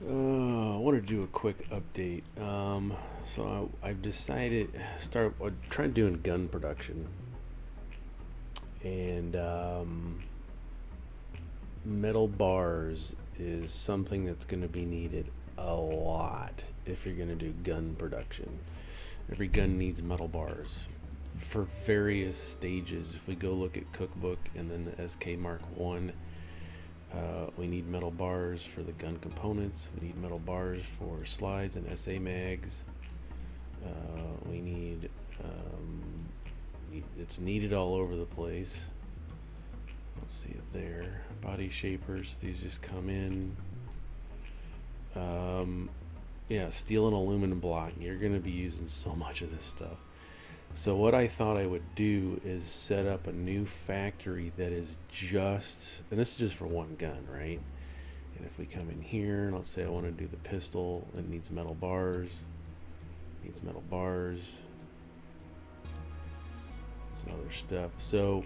I want to do a quick update. I've decided try doing gun production, and metal bars is something that's going to be needed a lot if you're going to do gun production. Every gun needs metal bars for various stages. If we go look at cookbook and then the SK Mark One, we need metal bars for the gun components. We need metal bars for slides and SA mags. We need it's needed all over the place. Don't see it there. Body shapers, these just come in. Yeah, steel and aluminum block. You're going to be using so much of this stuff. So what I thought I would do is set up a new factory that is just, and this is just for one gun, right? And if we come in here, let's say I want to do the pistol, it needs metal bars. Some other stuff. So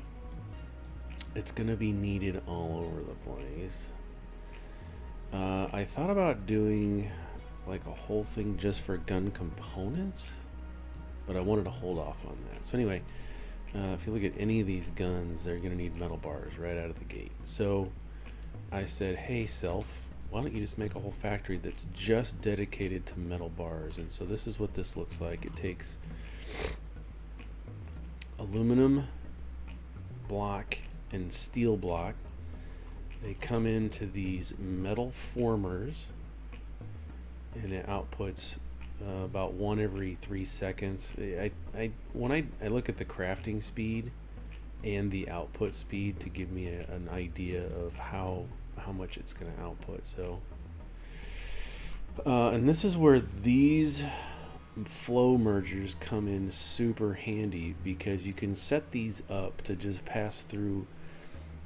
it's going to be needed all over the place. I thought about doing like a whole thing just for gun components, but I wanted to hold off on that. So anyway, if you look at any of these guns, they're going to need metal bars right out of the gate. So I said, hey self, why don't you just make a whole factory that's just dedicated to metal bars? And so this is what this looks like. It takes aluminum block and steel block. They come into these metal formers, and it outputs about one every 3 seconds. When I look at the crafting speed and the output speed to give me an idea of how much it's going to output. So, and this is where these flow mergers come in super handy, because you can set these up to just pass through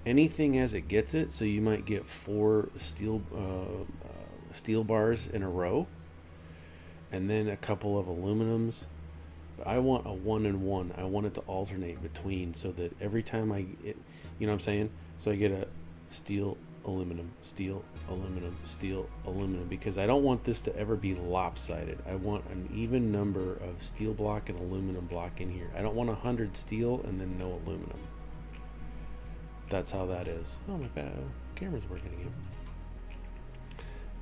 anything as it gets it. So you might get 4 steel bars in a row, and then a couple of aluminums. But I want a 1 and 1. I want it to alternate between, so that every time you know what I'm saying? So I get a steel, aluminum, steel, aluminum, steel, aluminum, because I don't want this to ever be lopsided. I want an even number of steel block and aluminum block in here. I don't want 100 steel and then no aluminum. That's how that is. Oh, my bad. Camera's working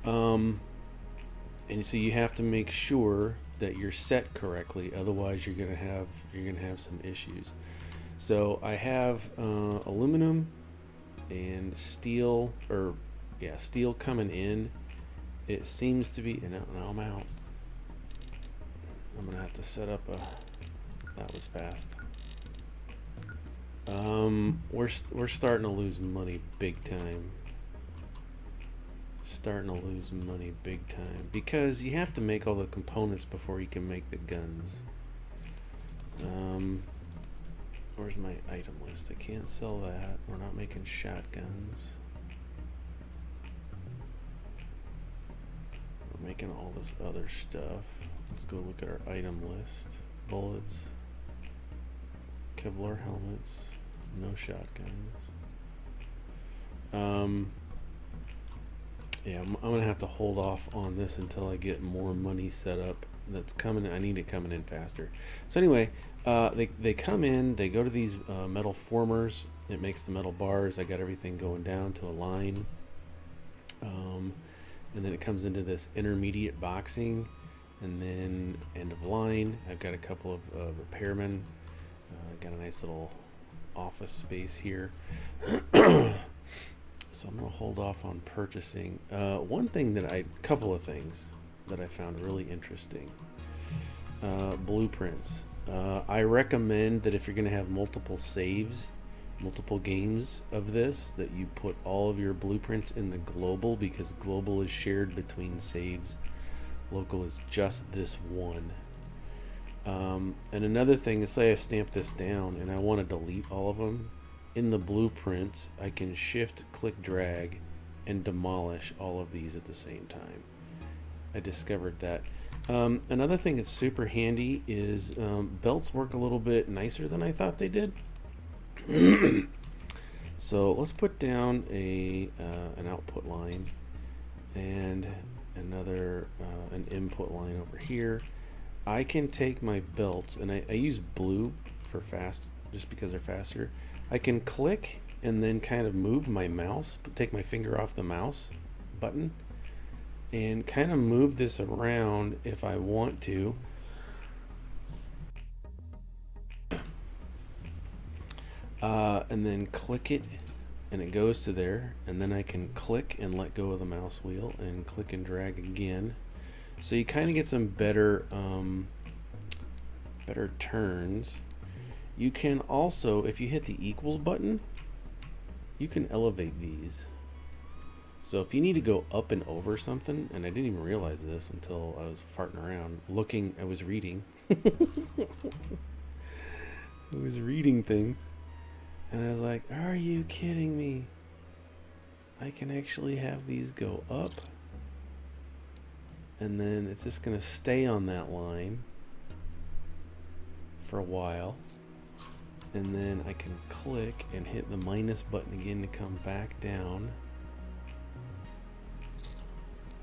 again. And so you have to make sure that you're set correctly, otherwise you're gonna have some issues. So I have aluminum and steel, steel coming in. It seems to be, and now I'm out. I'm gonna have to set up that was fast. We're starting to lose money big time. Because you have to make all the components before you can make the guns. Where's my item list? I can't sell that. We're not making shotguns. We're making all this other stuff. Let's go look at our item list. Bullets, Kevlar helmets, no shotguns. Yeah, I'm gonna have to hold off on this until I get more money set up. That's coming. I need it coming in faster. So anyway, they come in. They go to these metal formers. It makes the metal bars. I got everything going down to a line, and then it comes into this intermediate boxing, and then end of line. I've got a couple of repairmen. Got a nice little office space here. So I'm going to hold off on purchasing. Couple of things that I found really interesting. Blueprints. I recommend that if you're going to have multiple saves, multiple games of this, that you put all of your blueprints in the global, because global is shared between saves. Local is just this one. And another thing is, say I stamp this down and I want to delete all of them. In the blueprints, I can shift, click, drag, and demolish all of these at the same time. I discovered that. Another thing that's super handy is belts work a little bit nicer than I thought they did. So let's put down an output line, and another an input line over here. I can take my belts, and I use blue for fast, just because they're faster. I can click and then kind of move my mouse, but take my finger off the mouse button, and kind of move this around if I want to. And then click it, and it goes to there, and then I can click and let go of the mouse wheel and click and drag again. So you kind of get some better better turns. You can also, if you hit the equals button, you can elevate these. So if you need to go up and over something, and I didn't even realize this until I was farting around looking, I was reading. I was reading things. And I was like, are you kidding me? I can actually have these go up. And then it's just going to stay on that line for a while. And then I can click and hit the minus button again to come back down.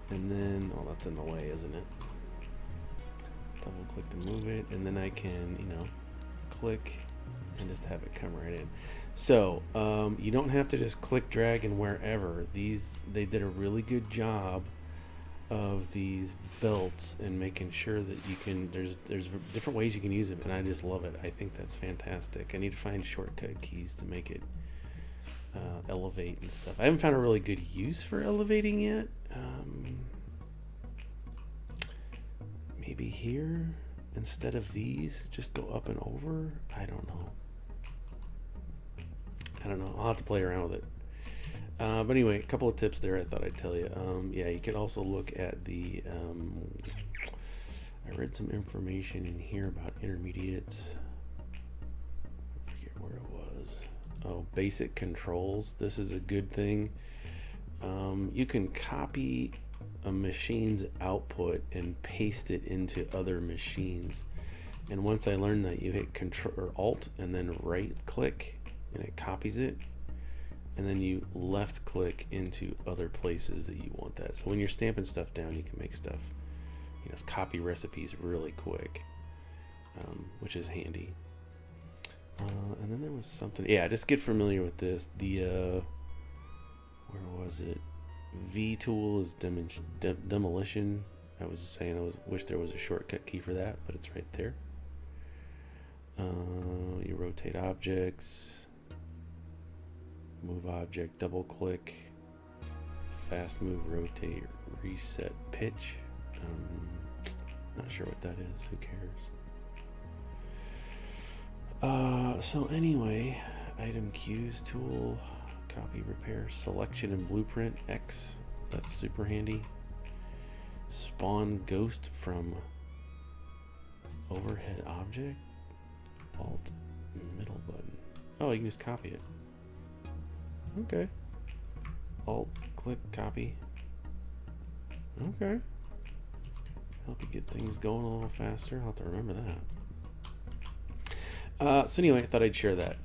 And then, oh, that's in the way, isn't it? Double click to move it. And then I can, you know, click and just have it come right in. So you don't have to just click, drag, and wherever. They did a really good job of these belts and making sure that you can, there's different ways you can use them, and I just love it. I think that's fantastic. I need to find shortcut keys to make it elevate and stuff. I haven't found a really good use for elevating yet. Maybe here instead of these, just go up and over. I don't know. I'll have to play around with it. But anyway, a couple of tips there I thought I'd tell you. Yeah, you could also look at the I read some information in here about intermediate, I forget where it was. Oh, basic controls. This is a good thing. You can copy a machine's output and paste it into other machines. And once I learned that, you hit Control or Alt and then right click, and it copies it, and then you left click into other places that you want that. So when you're stamping stuff down, you can make stuff, you know, copy recipes really quick, which is handy. And then there was something, yeah, just get familiar with this. The where was it? V tool is demolition. I was saying I wish there was a shortcut key for that, but it's right there. You rotate objects, move object, double click, fast move, rotate, reset pitch. Not sure what that is. Who cares? So anyway, item queues tool, copy, repair, selection and blueprint X. That's super handy. Spawn ghost from overhead object. Alt middle button. Oh, you can just copy it. Okay. Alt click copy. Okay. Help you get things going a little faster. I'll have to remember that. So anyway, I thought I'd share that.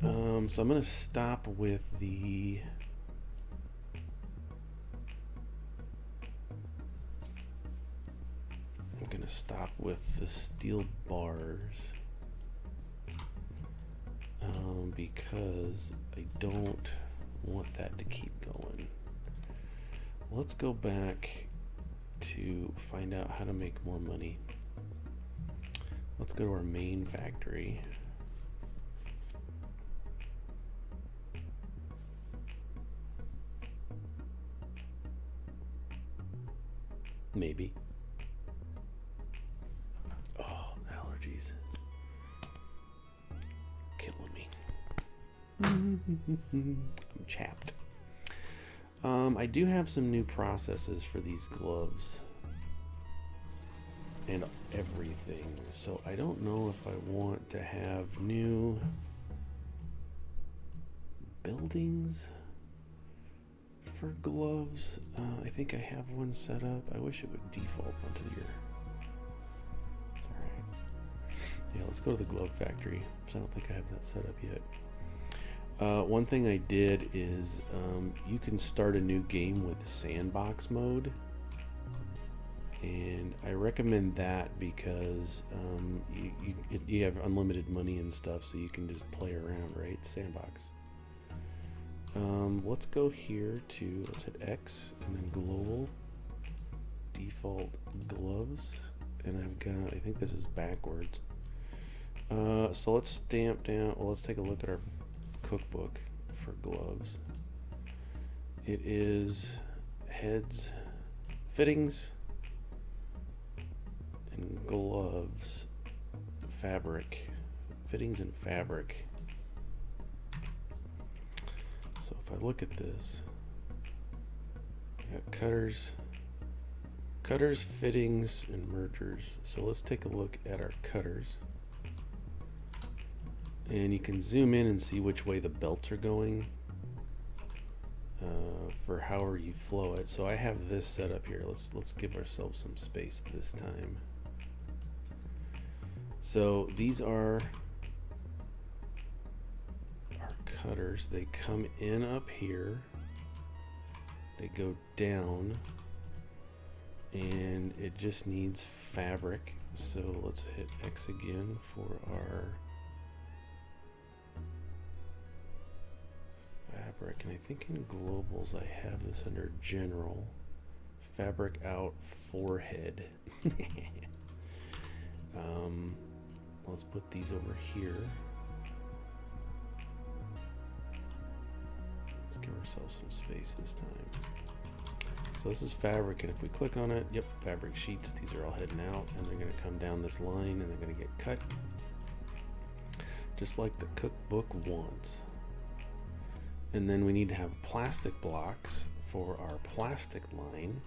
So I'm gonna stop with the steel bars because I don't want that to keep going. Let's go back to find out how to make more money. Let's go to our main factory. Maybe. Oh, allergies. Killing me. I'm chapped. I do have some new processes for these gloves and everything, so I don't know if I want to have new buildings for gloves. I think I have one set up. I wish it would default onto your... Alright. Yeah, let's go to the glove factory, because I don't think I have that set up yet. One thing I did is you can start a new game with sandbox mode, and I recommend that because you have unlimited money and stuff, so you can just play around, right? Sandbox. Let's go here to, let's hit X and then global default gloves, and I've got, I think this is backwards. So let's stamp down, well, let's take a look at our cookbook for gloves. It is heads, fittings, and gloves, fabric, fittings and fabric. So if I look at this, I got cutters, fittings, and mergers. So let's take a look at our cutters. And you can zoom in and see which way the belts are going for however you flow it. So I have this set up here. Let's give ourselves some space this time. So these are our cutters. They come in up here. They go down, and it just needs fabric. So let's hit X again for our fabric, and I think in globals I have this under general, fabric out forehead. Let's put these over here. Let's give ourselves some space this time. So this is fabric, and if we click on it, yep, fabric sheets, these are all heading out, and they're going to come down this line, and they're going to get cut just like the cookbook wants. And then we need to have plastic blocks for our plastic line.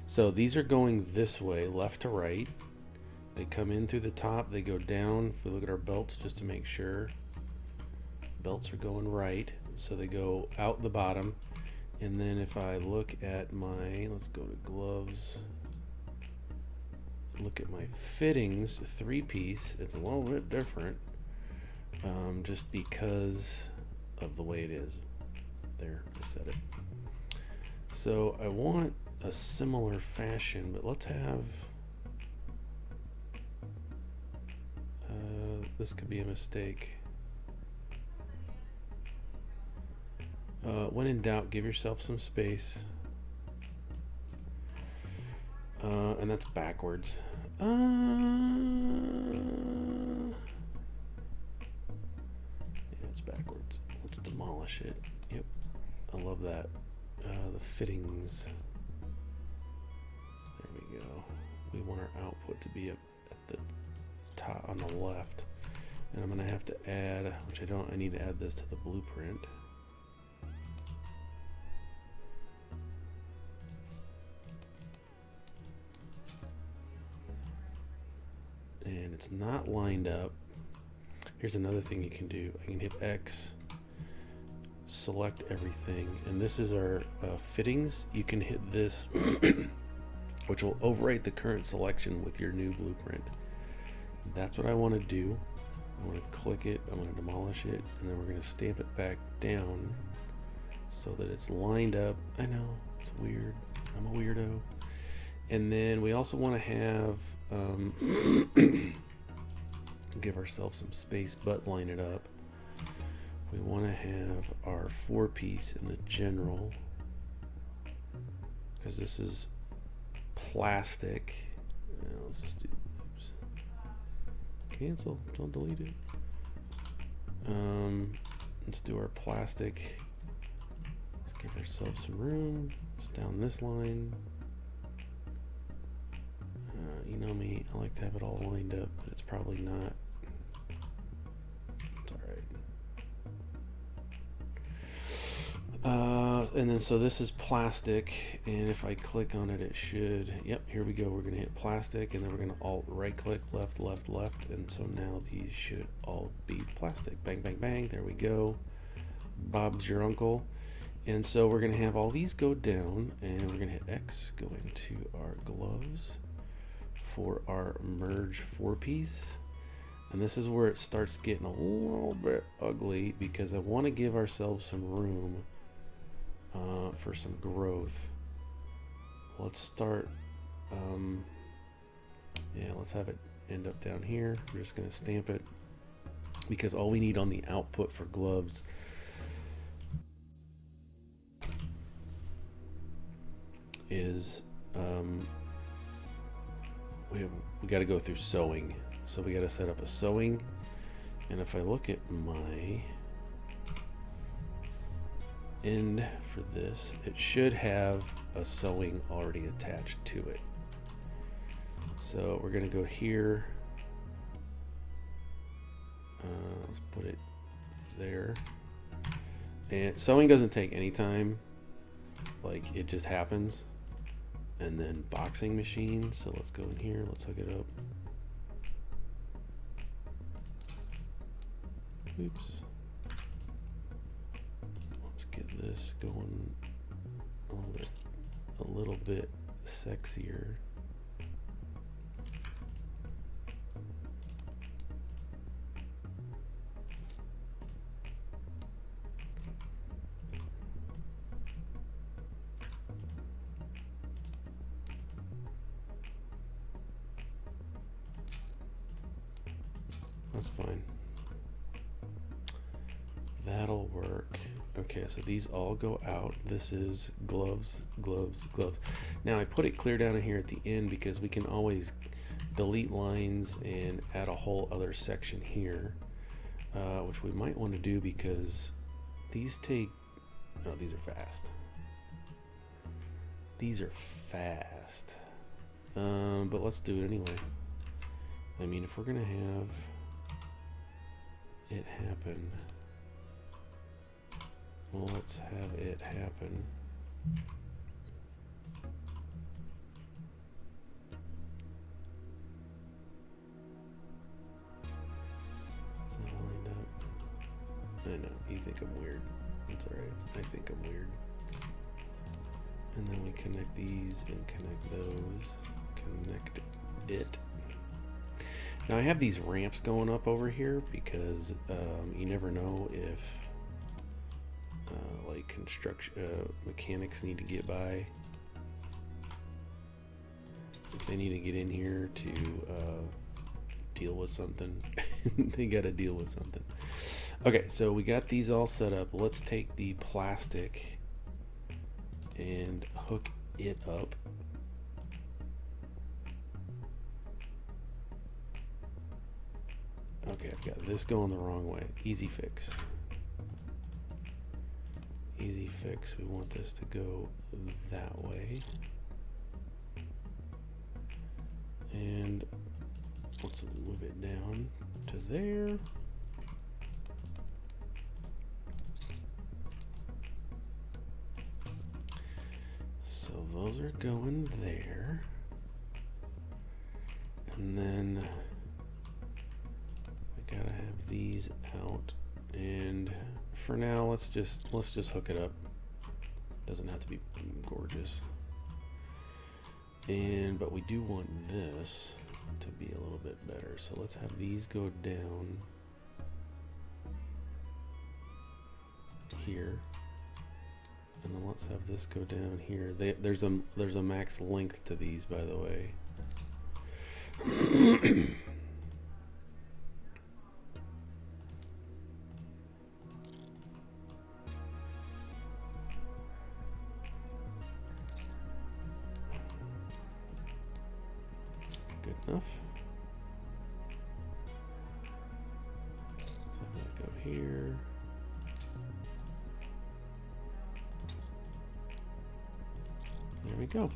So these are going this way, left to right. They come in through the top, they go down. If we look at our belts just to make sure, belts are going right. So they go out the bottom. And then if I look at my, let's go to gloves, look at my fittings, 3-piece, it's a little bit different, just because of the way it is. There, I said it. So I want a similar fashion, but let's have, this could be a mistake. When in doubt, give yourself some space. And that's backwards. Yeah, it's backwards. Let's demolish it. Yep, I love that. The fittings. There we go. We want our output to be up at the top on the left. And I'm gonna have to add, which I need to add this to the blueprint. And it's not lined up. Here's another thing you can do. I can hit X, select everything, and this is our fittings. You can hit this, which will overwrite the current selection with your new blueprint. That's what I want to do. I want to click it, I want to demolish it, and then we're going to stamp it back down so that it's lined up. I know, it's weird. I'm a weirdo. And then we also want to have give ourselves some space but line it up. We want to have our 4-piece in the general, because this is plastic. Let's just do, oops, cancel, don't delete it. Let's do our plastic. Let's give ourselves some room. It's down this line. You know me, I like to have it all lined up, but it's probably not. It's alright. And then so this is plastic, and if I click on it, it should, yep, here we go. We're going to hit plastic, and then we're going to alt right click, left, left, left, and so now these should all be plastic. Bang, bang, bang, there we go. Bob's your uncle. And so we're going to have all these go down, and we're going to hit X, go into our gloves for our merge 4-piece. And this is where it starts getting a little bit ugly because I want to give ourselves some room for some growth. Let's start, yeah, let's have it end up down here. We're just going to stamp it because all we need on the output for gloves is we got to go through sewing. So we got to set up a sewing, and if I look at my end for this, it should have a sewing already attached to it. So we're going to go here. Let's put it there. And sewing doesn't take any time. Like, it just happens. And then boxing machine. So let's go in here. Let's hook it up. Oops. Let's get this going a little bit sexier. That's fine. That'll work. Okay, so these all go out. This is gloves, gloves, gloves. Now I put it clear down in here at the end because we can always delete lines and add a whole other section here, which we might want to do because these take, oh, these are fast. These are fast. But let's do it anyway. I mean, if we're gonna have it happen, well, let's have it happen. Is that lined up? I know, you think I'm weird. It's alright, I think I'm weird. And then we connect these and connect those. Connect it. Now I have these ramps going up over here because you never know if like construction mechanics need to get by. If they need to get in here to deal with something, they got to deal with something. Okay, so we got these all set up. Let's take the plastic and hook it up. Okay, I've got this going the wrong way. Easy fix. Easy fix. We want this to go that way. And let's move it down to there. So those are going there. And then we gotta have these out, and for now let's just hook it up. Doesn't have to be gorgeous. But we do want this to be a little bit better. So let's have these go down here. And then let's have this go down here. There's a max length to these, by the way. Good enough. Let's have that go here. There we go.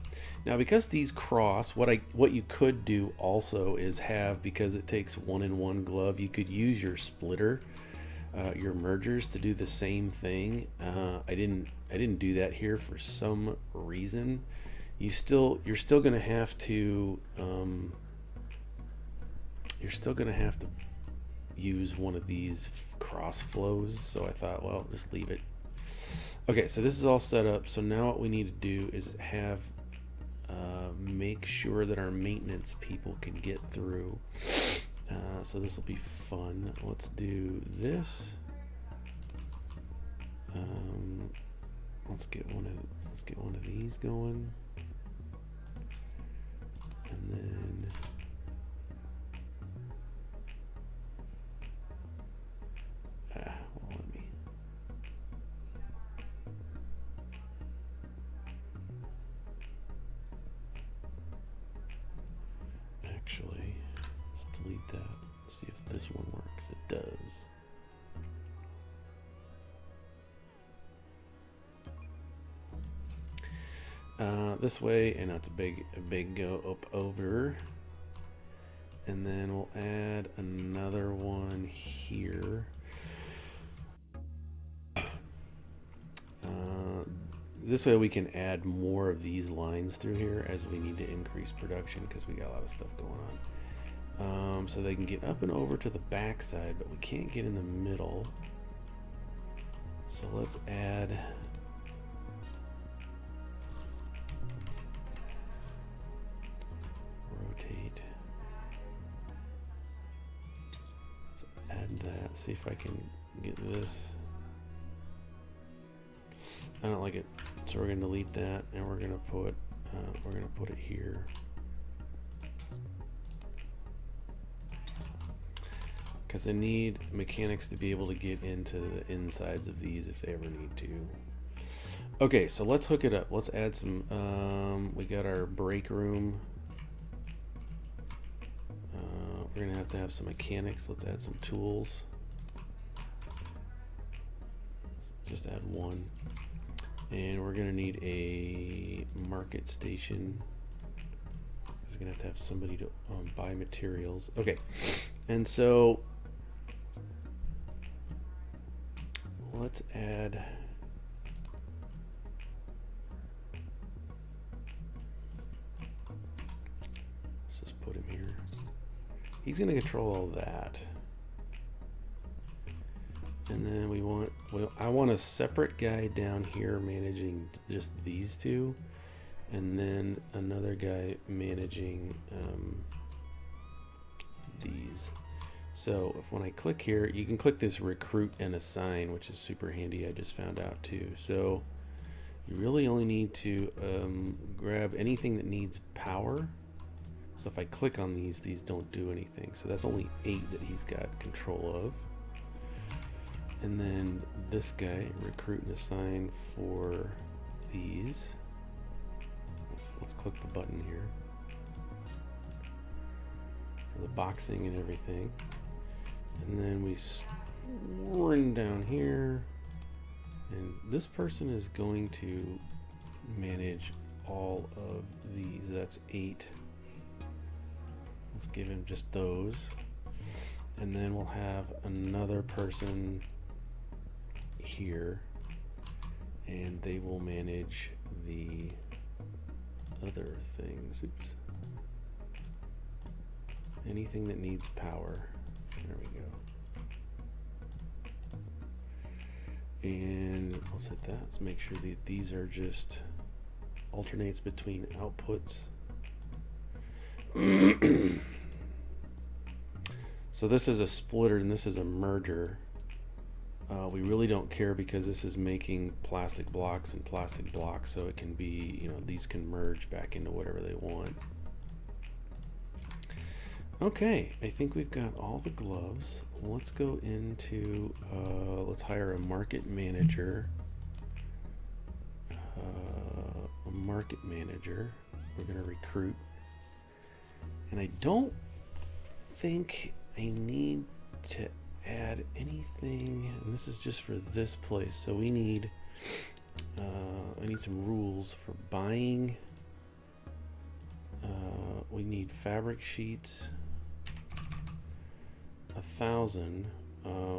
Now, because these cross, what you could do also is have, because it takes 1-in-1 glove, you could use your splitter, your mergers to do the same thing. I didn't do that here for some reason. You're still gonna have to use one of these cross flows. So I thought, well, just leave it. Okay, so this is all set up. So now what we need to do is have make sure that our maintenance people can get through. So this will be fun. Let's do this. Let's get one of these going, and then won't let me. Actually, let's delete that. See if this one works. It does. This way, and that's a big go up over, and then we'll add another one here. This way we can add more of these lines through here as we need to increase production because we got a lot of stuff going on. So they can get up and over to the back side, but we can't get in the middle. So let's add rotate. Let's add that. See if I can get this. I don't like it, so we're gonna delete that, and we're gonna put it here. Because I need mechanics to be able to get into the insides of these if they ever need to. Okay, so let's hook it up. Let's add some. We got our break room. We're gonna have to have some mechanics. Let's add some tools. Just add one. And we're gonna need a market station. We're gonna have to have somebody to buy materials. Okay, and so let's add. Let's just put him here. He's gonna control all that. And then I want a separate guy down here managing just these two, and then another guy managing these. So when I click here, you can click this recruit and assign, which is super handy. I just found out too. So you really only need to grab anything that needs power. So if I click on these don't do anything. So that's only 8 that he's got control of. And then this guy, recruit and assign for these. Let's click the button here for the boxing and everything. And then we run down here, and this person is going to manage all of these. That's 8. Let's give him just those, and then we'll have another person here, and they will manage the other things. Oops. Anything that needs power. There we go. And let's hit that. Let's make sure that these are just alternates between outputs. So this is a splitter and this is a merger. We really don't care because this is making plastic blocks and plastic blocks, so it can be, you know, these can merge back into whatever they want. Okay, I think we've got all the gloves. Let's go into, let's hire a market manager. We're going to recruit. And I don't think I need to add anything, and this is just for this place. So we need, I need some rules for buying. We need fabric sheets, 1,000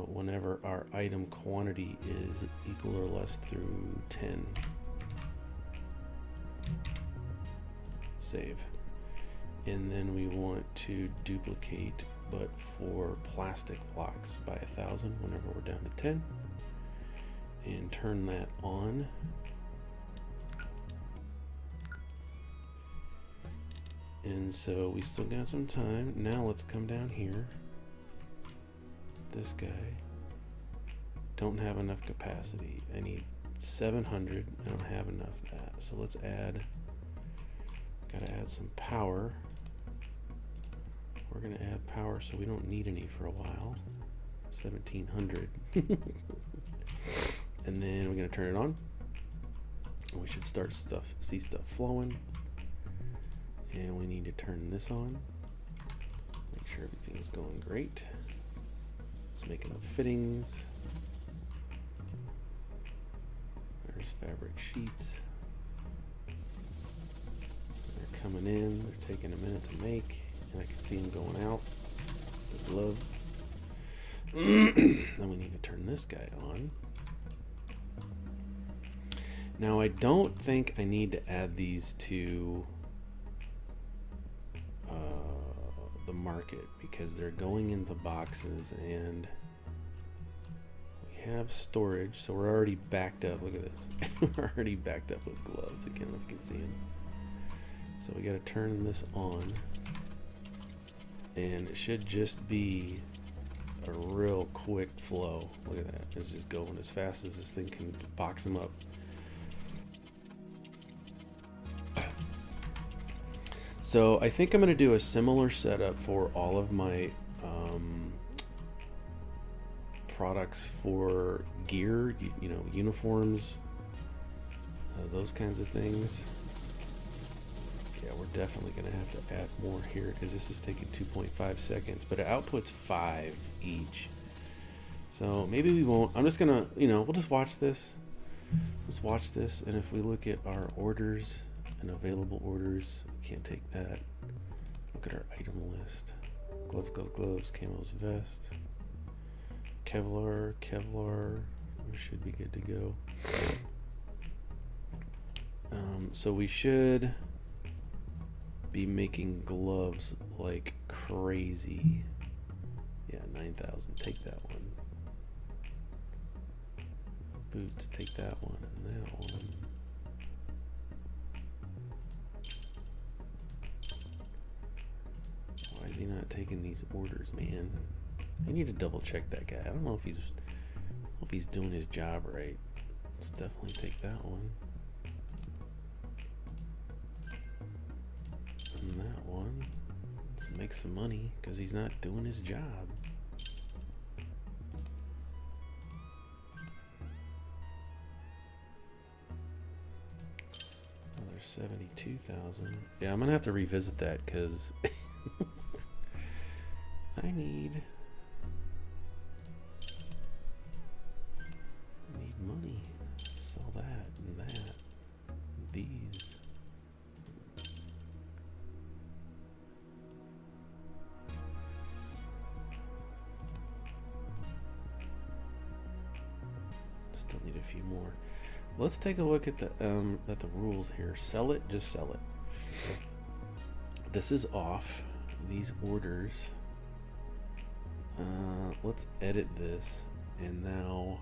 whenever our item quantity is equal or less through 10. Save. And then we want to duplicate, but for plastic blocks by 1,000 whenever we're down to 10, and turn that on. And so we still got some time. Now let's come down here. This guy. Don't have enough capacity. I need 700. I don't have enough of that. So let's add, gotta add some power. We're gonna add power so we don't need any for a while. 1700. And then we're gonna turn it on. And we should start see stuff flowing. And we need to turn this on. Make sure everything's going great. Let's make enough fittings. There's fabric sheets. They're coming in. They're taking a minute to make. And I can see them going out. The gloves. Then we need to turn this guy on. Now I don't think I need to add these to the market because they're going into boxes and we have storage, so we're already backed up. Look at this. We're already backed up with gloves. I don't know if you can see them. So we got to turn this on, and it should just be a real quick flow. Look at that. It's just going as fast as this thing can box them up. So I think I'm going to do a similar setup for all of my products for gear, you know, uniforms, those kinds of things. Yeah, we're definitely going to have to add more here because this is taking 2.5 seconds, but it outputs 5 each. So maybe we won't. I'm just going to, you know, we'll just watch this. Let's watch this, and if we look at our orders and available orders, we can't take that. Look at our item list. Gloves, gloves, gloves, camos, vest. Kevlar, Kevlar. We should be good to go. So we should be making gloves like crazy. Yeah, 9,000. Take that one. Boots, take that one and that one. Why is he not taking these orders, man? I need to double check that guy. I don't know if he's doing his job right. Let's definitely take that one. And that one. Let's make some money because he's not doing his job. Another 72,000. Yeah, I'm gonna have to revisit that because I need money. Sell that and that. And these. Still need a few more. Let's take a look at the rules here. Sell it, just sell it. This is off. These orders. Let's edit this and now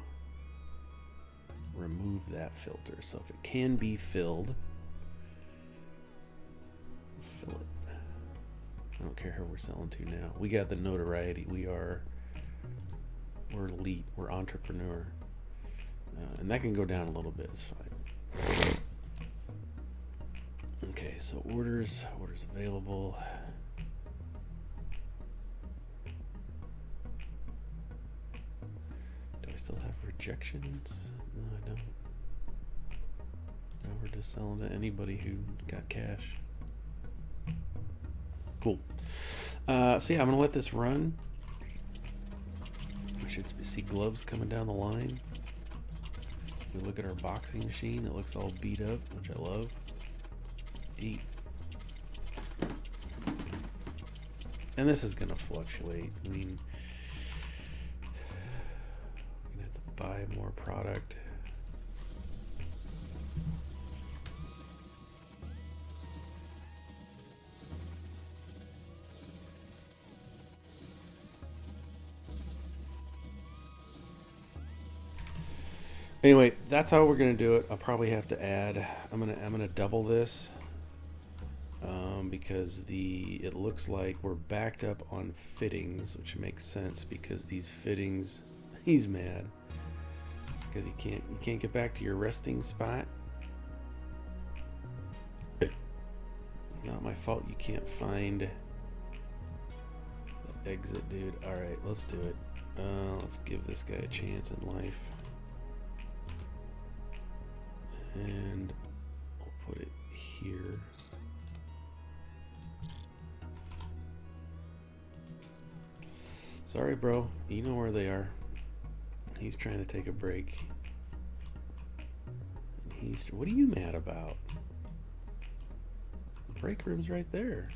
remove that filter. So if it can be filled, fill it. I don't care who we're selling to now. We got the notoriety. We're elite. We're entrepreneur. And that can go down a little bit. It's fine. Okay, so orders available. Do I still have rejections? No, I don't. Now we're just selling to anybody who got cash. Cool. So yeah, I'm gonna let this run. We should see gloves coming down the line. If we look at our boxing machine, it looks all beat up, which I love. 8. And this is gonna fluctuate. I mean, we're gonna have to buy more product. Anyway, that's how we're gonna do it. I'll probably have to add. I'm gonna double this. because it looks like we're backed up on fittings, which makes sense because these fittings, he's mad because you can't get back to your resting spot. Not my fault you can't find the exit, dude. All right, let's do it. Let's give this guy a chance in life, and I'll put it here. Sorry, bro. You know where they are. He's trying to take a break. And what are you mad about? The break room's right there.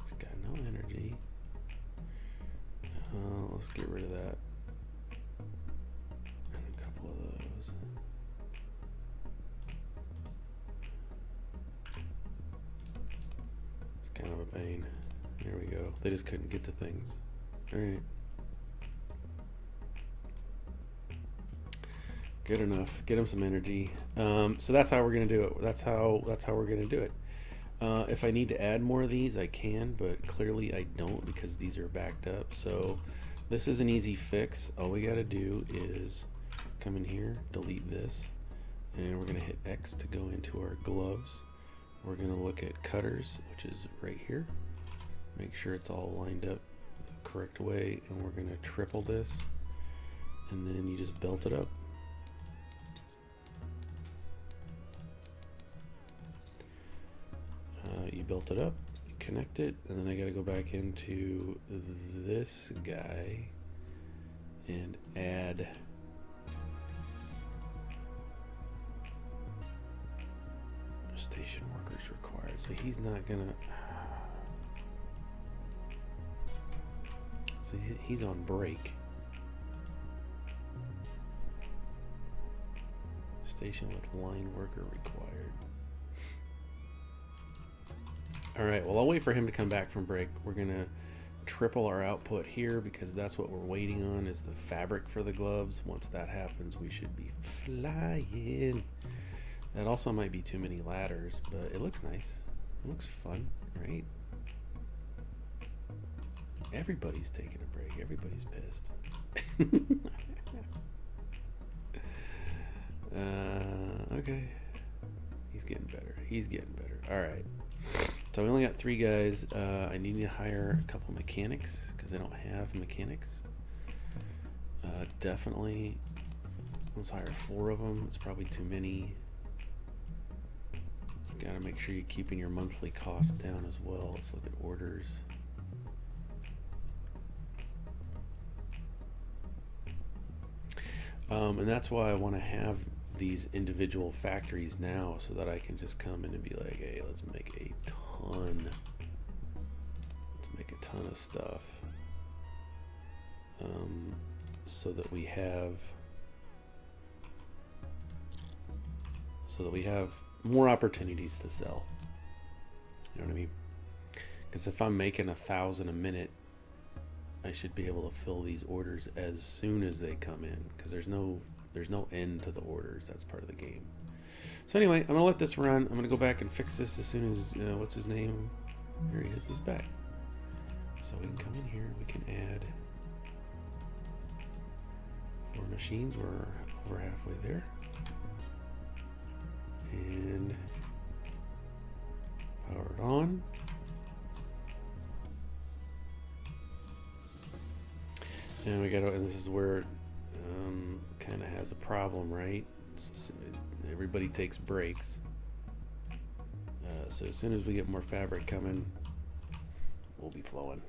He's got no energy. Let's get rid of that. And a couple of those. Kind of a pain. There we go. They just couldn't get to things. All right. Good enough. Get them some energy. So that's how we're gonna do it. That's how we're gonna do it. If I need to add more of these, I can, but clearly I don't because these are backed up. So this is an easy fix. All we gotta do is come in here, delete this, and we're gonna hit X to go into our gloves. We're going to look at cutters, which is right here. Make sure it's all lined up the correct way, and we're going to triple this, and then you just belt it up. You belt it up, you connect it, and then I got to go back into this guy and add station workers required. So he's not gonna. So he's on break. Station with line worker required. All right. Well, I'll wait for him to come back from break. We're gonna triple our output here because that's what we're waiting on is the fabric for the gloves. Once that happens, we should be flying. That also might be too many ladders, but it looks nice. It looks fun, right? Everybody's taking a break. Everybody's pissed. Okay. He's getting better. He's getting better. All right. So we only got 3 guys. I need to hire a couple mechanics because I don't have mechanics. Definitely. Let's hire 4 of them. It's probably too many. Got to make sure you're keeping your monthly cost down as well. Let's look at orders. And that's why I want to have these individual factories now so that I can just come in and be like, hey, let's make a ton. Let's make a ton of stuff. So that we have more opportunities to sell. You know what I mean? Because if I'm making 1,000 a minute, I should be able to fill these orders as soon as they come in. Because there's no end to the orders. That's part of the game. So anyway, I'm gonna let this run. I'm gonna go back and fix this as soon as what's his name? There he is. He's back. So we can come in here. We can add 4 machines. We're over halfway there. And power it on. And we got to, and this is where it kind of has a problem, right? Everybody takes breaks. So as soon as we get more fabric coming, we'll be flowing.